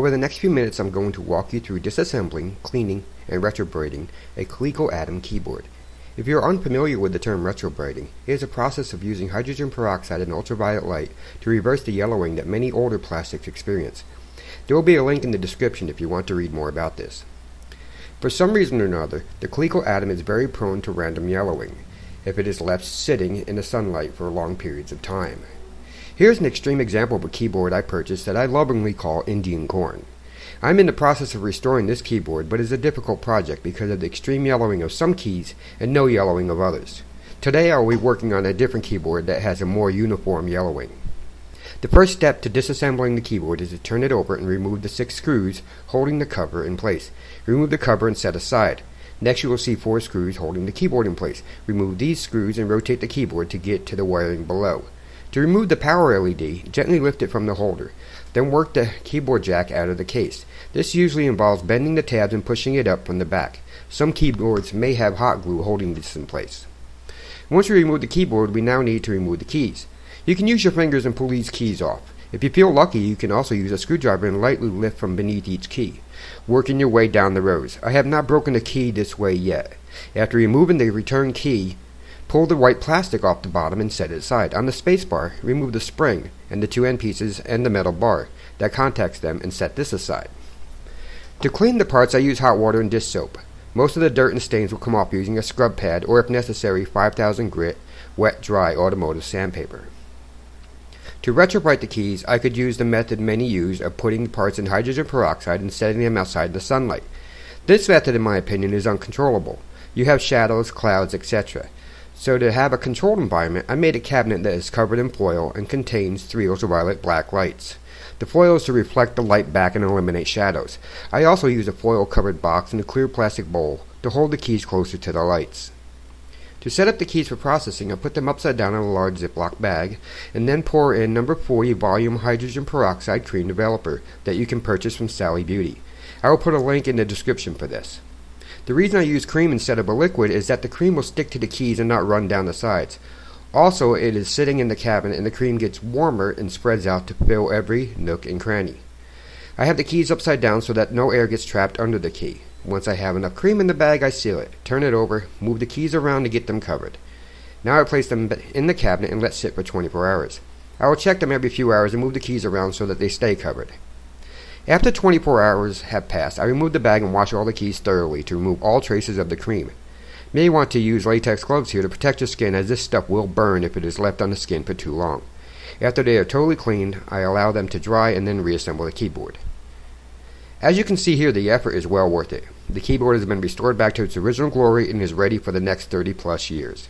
Over the next few minutes I'm going to walk you through disassembling, cleaning, and retrobrighting a Coleco Atom keyboard. If you are unfamiliar with the term retrobrighting, it is a process of using hydrogen peroxide and ultraviolet light to reverse the yellowing that many older plastics experience. There will be a link in the description if you want to read more about this. For some reason or another, the Coleco Atom is very prone to random yellowing if it is left sitting in the sunlight for long periods of time. Here's an extreme example of a keyboard I purchased that I lovingly call Indian corn. I'm in the process of restoring this keyboard, but it is a difficult project because of the extreme yellowing of some keys and no yellowing of others. Today I will be working on a different keyboard that has a more uniform yellowing. The first step to disassembling the keyboard is to turn it over and remove the 6 screws holding the cover in place. Remove the cover and set aside. Next you will see 4 screws holding the keyboard in place. Remove these screws and rotate the keyboard to get to the wiring below. To remove the power LED, gently lift it from the holder. Then work the keyboard jack out of the case. This usually involves bending the tabs and pushing it up from the back. Some keyboards may have hot glue holding this in place. Once we remove the keyboard, we now need to remove the keys. You can use your fingers and pull these keys off. If you feel lucky, you can also use a screwdriver and lightly lift from beneath each key, working your way down the rows. I have not broken a key this way yet. After removing the return key, pull the white plastic off the bottom and set it aside. On the spacebar, remove the spring and the 2 end pieces and the metal bar that contacts them and set this aside. To clean the parts, I use hot water and dish soap. Most of the dirt and stains will come off using a scrub pad or, if necessary, 5000 grit wet dry automotive sandpaper. To retrobright the keys, I could use the method many use of putting the parts in hydrogen peroxide and setting them outside the sunlight. This method, in my opinion, is uncontrollable. You have shadows, clouds, etc. So to have a controlled environment, I made a cabinet that is covered in foil and contains 3 ultraviolet black lights. The foil is to reflect the light back and eliminate shadows. I also use a foil covered box and a clear plastic bowl to hold the keys closer to the lights. To set up the keys for processing, I put them upside down in a large Ziploc bag and then pour in number 40 volume hydrogen peroxide cream developer that you can purchase from Sally Beauty. I will put a link in the description for this. The reason I use cream instead of a liquid is that the cream will stick to the keys and not run down the sides. Also, it is sitting in the cabinet and the cream gets warmer and spreads out to fill every nook and cranny. I have the keys upside down so that no air gets trapped under the key. Once I have enough cream in the bag, I seal it, turn it over, move the keys around to get them covered. Now I place them in the cabinet and let sit for 24 hours. I will check them every few hours and move the keys around so that they stay covered. After 24 hours have passed, I remove the bag and wash all the keys thoroughly to remove all traces of the cream. You may want to use latex gloves here to protect your skin, as this stuff will burn if it is left on the skin for too long. After they are totally cleaned, I allow them to dry and then reassemble the keyboard. As you can see here, the effort is well worth it. The keyboard has been restored back to its original glory and is ready for the next 30+ years.